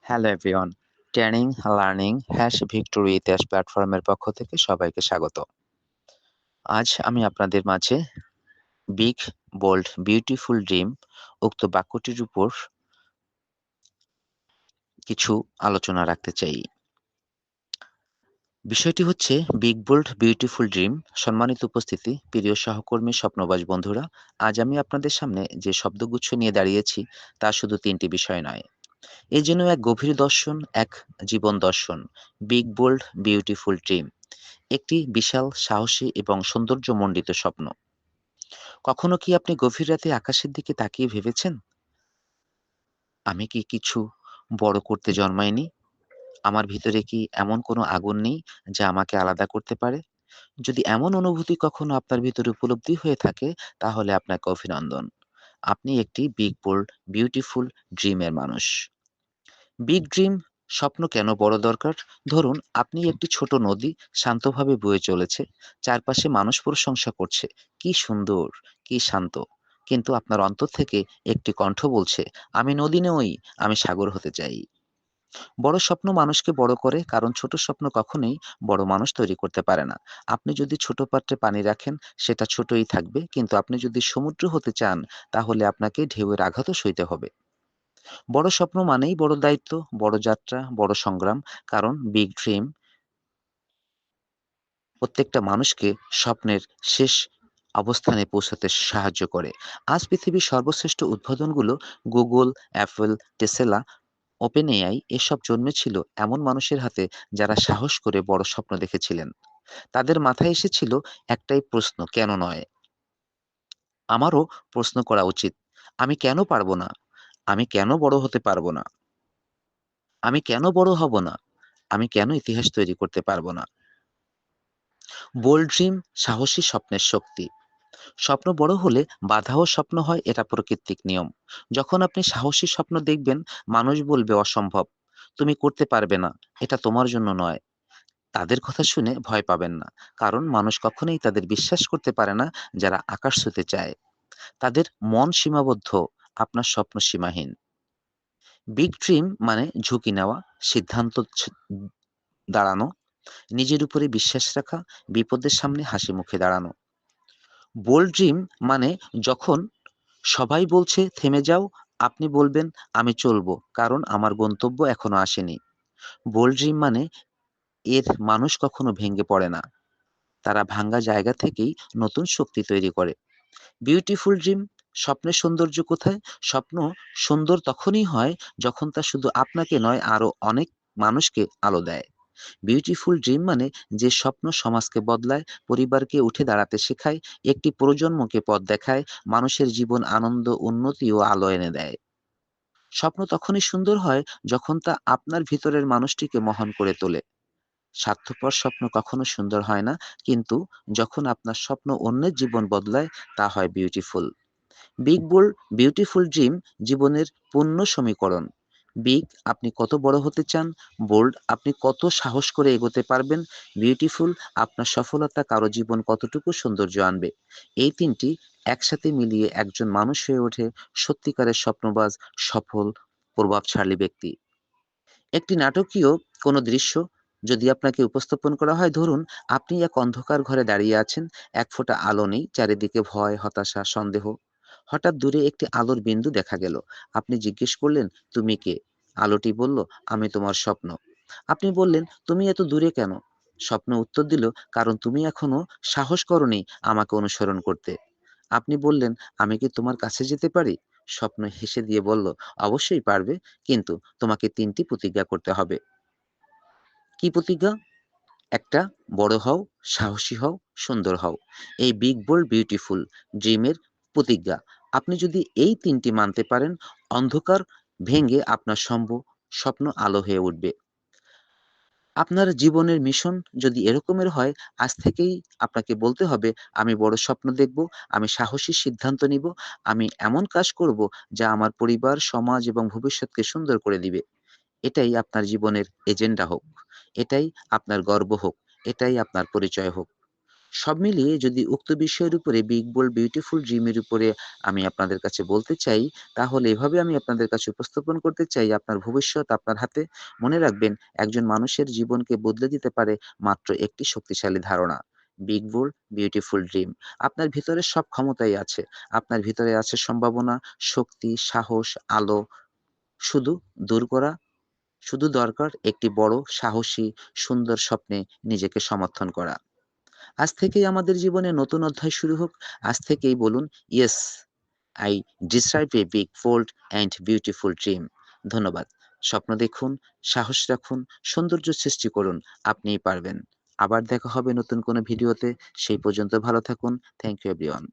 Hello everyone. Training learning victory ইতিহাস প্ল্যাটফর্মের পক্ষ থেকে সবাইকে স্বাগত। আজ আমি আপনাদের মাঝে বিগ, বোল্ড, বিউটিফুল ড্রিম উক্ত বাক্যটির উপর কিছু আলোচনা রাখতে চাই। বিষয়টি হচ্ছে বিগ, বোল্ড, বিউটিফুল ড্রিম। সম্মানিত উপস্থিতি, প্রিয় সহকর্মী, স্বপ্নবাজ বন্ধুরা, আজ আমি আপনাদের সামনে যে শব্দগুচ্ছ নিয়ে দাঁড়িয়েছি তা শুধু ৩টি বিষয় নয়। এ যেন এক গভীর দর্শন, এক জীবন দর্শন। Big, bold, beautiful dream. একটি বিশাল, সাহসী এবং সৌন্দর্যমণ্ডিত স্বপ্ন। কখনো কি আপনি গভীর রাতে আকাশের দিকে তাকিয়ে ভেবেছেন, আমি কি কিছু বড় করতে জন্মাইনি? আমার ভিতরে কি এমন কোনো আগুন নেই যা আমাকে আলাদা করতে পারে? যদি এমন অনুভূতি কখনো আপনার ভিতরে উপলব্ধি হয়ে থাকে, তাহলে আপনাকে অভিনন্দন। আপনি একটি বিগ, বোল্ড, বিউটিফুল ড্রিমের মানুষ। বিগ ড্রিম, স্বপ্ন কেন বড় দরকার? ধরুন আপনি একটি ছোট নদী, শান্তভাবে বয়ে চলেছে। চারপাশে মানুষ প্রশংসা করছে, কি সুন্দর, কি শান্ত। কিন্তু আপনার অন্তর থেকে একটি কণ্ঠ বলছে, আমি নদী নই, আমি সাগর হতে চাই। বড় স্বপ্ন মানুষকে বড় করে, কারণ ছোট স্বপ্ন কখনোই বড় মানুষ তৈরি করতে পারে না। আপনি যদি ছোট পাত্রে পানি রাখেন, সেটা ছোটই থাকবে, কিন্তু আপনি যদি সমুদ্র হতে চান, তাহলে আপনাকে ঢেউয়ের আঘাতও সইতে হবে। বড় স্বপ্ন মানেই বড় দায়িত্ব, বড় যাত্রা, বড় সংগ্রাম। কারণ বিগ ড্রিম প্রত্যেকটা মানুষকে স্বপ্নের শেষ অবস্থানে পৌঁছাতে সাহায্য করে। আজ পৃথিবীর সর্বশ্রেষ্ঠ উদ্ভাবনগুলো, Google, Apple, Tesla, OpenAI, এসব জন্মেছিল এমন মানুষের হাতে যারা সাহস করে বড় স্বপ্ন দেখেছিলেন। তাদের মাথায় এসেছিল একটাই প্রশ্ন, কেন নয়? আমারও প্রশ্ন করা উচিত। আমি কেন পারবো না? আমি কেন বড় হতে পারবো না? আমি কেন বড় হব না? আমি কেন ইতিহাস তৈরি করতে পারবো না? বোল্ড ড্রিম, সাহসী স্বপ্নের শক্তি। স্বপ্ন বড় হলে বাধাও স্বপ্ন হয়, এটা প্রাকৃতিক নিয়ম। যখন আপনি সাহসী স্বপ্ন দেখবেন, মানুষ বলবে অসম্ভব, তুমি করতে পারবে না, এটা তোমার জন্য নয়। তাদের কথা শুনে ভয় পাবেন না, কারণ মানুষ কখনোই তাদের বিশ্বাস করতে পারে না যারা আকাশ ছুঁতে চায়। তাদের মন সীমাবদ্ধ, আপনার স্বপ্ন সীমাহীন। বিগ ড্রিম মানে ঝুঁকি নেওয়া, সিদ্ধান্ত দাঁড়ানো, নিজের উপরে বিশ্বাস রাখা, বিপদের সামনে হাসি মুখে দাঁড়ানো। বোল্ড ড্রিম মানে যখন সবাই বলছে থেমে যাও, আপনি বলবেন আমি চলবো, কারণ আমার গন্তব্য এখনো আসেনি। বোল্ড ড্রিম মানে এর মানুষ কখনো ভেঙে পড়ে না, তারা ভাঙ্গা জায়গা থেকেই নতুন শক্তি তৈরি করে। বিউটিফুল ড্রিম, স্বপ্নের সৌন্দর্য কোথায়? স্বপ্ন সুন্দর তখনই হয় যখন তা শুধু আপনাকে নয়, আরো অনেক মানুষকে আলো দেয়। বিউটিফুল ড্রিম মানে যে স্বপ্ন সমাজকে বদলায়, পরিবারকে উঠে দাঁড়াতে শেখায়, একটি প্রজন্মকে পথ দেখায়, মানুষের জীবন আনন্দ, উন্নতি ও আলো এনে দেয়। স্বপ্ন তখনই সুন্দর হয় যখন তা আপনার ভিতরের মানুষটিকে মহান করে তোলে। স্বার্থপর স্বপ্ন কখনো সুন্দর হয় না, কিন্তু যখন আপনার স্বপ্ন অন্যের জীবন বদলায়, তা হয় beautiful. Big, bold, beautiful dream জীবনের পূর্ণ সমীকরণ। বিগ, আপনি কত বড় হতে চান? বোল্ড, আপনি কত সাহস করে এগোতে পারবেন? বিউটিফুল, আপনার সফলতা কারো জীবন কতটুকু সৌন্দর্য আনবে? এই ৩টি একসাথে মিলিয়ে একজন মানুষ হয়ে ওঠে সত্যিকারের স্বপ্নবাজ, সফল, প্রভাবশালী ব্যক্তি। একটি নাটকীয় কোনো দৃশ্য যদি আপনাকে উপস্থাপন করা হয়, ধরুন আপনি এক অন্ধকার ঘরে দাঁড়িয়ে আছেন, এক ফোঁটা আলো নেই, চারিদিকে ভয়, হতাশা, সন্দেহ। হঠাৎ দূরে একটি আলোর বিন্দু দেখা গেল। আপনি জিজ্ঞেস করলেন, তুমি কে? আলোটি বলল, আমি তোমার স্বপ্ন। আপনি বললেন, তুমি এত দূরে কেন? স্বপ্ন উত্তর দিল, কারণ তুমি এখনো সাহস করনি আমাকে অনুসরণ করতে। আপনি বললেন, আমি কি তোমার কাছে যেতে পারি? স্বপ্ন হেসে দিয়ে বলল, অবশ্যই পারবে, কিন্তু তোমাকে ৩টি প্রতিজ্ঞা করতে হবে। কি প্রতিজ্ঞা? একটা, বড় হও, সাহসী হও, সুন্দর হও। এই বিগ, বোল্ড, বিউটিফুল ড্রিমের প্রতিজ্ঞা। আপনি যদি এই ৩টি মানতে পারেন, অন্ধকার ভেঙে আপনার স্বপ্ন আলো হয়ে উঠবে। আপনার জীবনের মিশন যদি এরকমের হয়, আজ থেকেই আপনাকে বলতে হবে, আমি বড় স্বপ্ন দেখব, আমি সাহসী সিদ্ধান্ত নিব, আমি এমন কাজ করব যা আমার পরিবার, সমাজ এবং ভবিষ্যৎকে সুন্দর করে দিবে। এটাই আপনার জীবনের এজেন্ডা হোক। এটাই আপনার গর্ব হোক। এটাই আপনার পরিচয় হোক। সব মিলিয়ে যদি উক্ত বিষয়ের উপরে বিগ বোল্ড বিউটিফুল ড্রিমের উপরে আমি আপনাদের কাছে বলতে চাই, তাহলে এভাবে আমি আপনাদের কাছে উপস্থাপন করতে চাই, আপনার ভবিষ্যৎ আপনার হাতে। মনে রাখবেন, একজন মানুষের জীবনকে বদলে দিতে পারে মাত্র একটি শক্তিশালী ধারণা। Big bold beautiful dream. আপনার ভিতরে সব ক্ষমতাই আছে। আপনার ভিতরে আছে সম্ভাবনা, শক্তি, সাহস, আলো। শুধু দূর করা শুধু দরকার একটি বড়, সাহসী, সুন্দর স্বপ্নে নিজেকে সমর্থন করা। আজ থেকেই আমাদের জীবনে নতুন অধ্যায় শুরু হোক। আজ থেকেই বলুন, "yes, I deserve a big, bold and beautiful dream." ধন্যবাদ। স্বপ্ন দেখুন, সাহস রাখুন, সৌন্দর্য সৃষ্টি করুন। আপনিই পারবেন। আবার দেখা হবে নতুন কোনো ভিডিওতে। সেই পর্যন্ত ভালো থাকুন। Thank you everyone.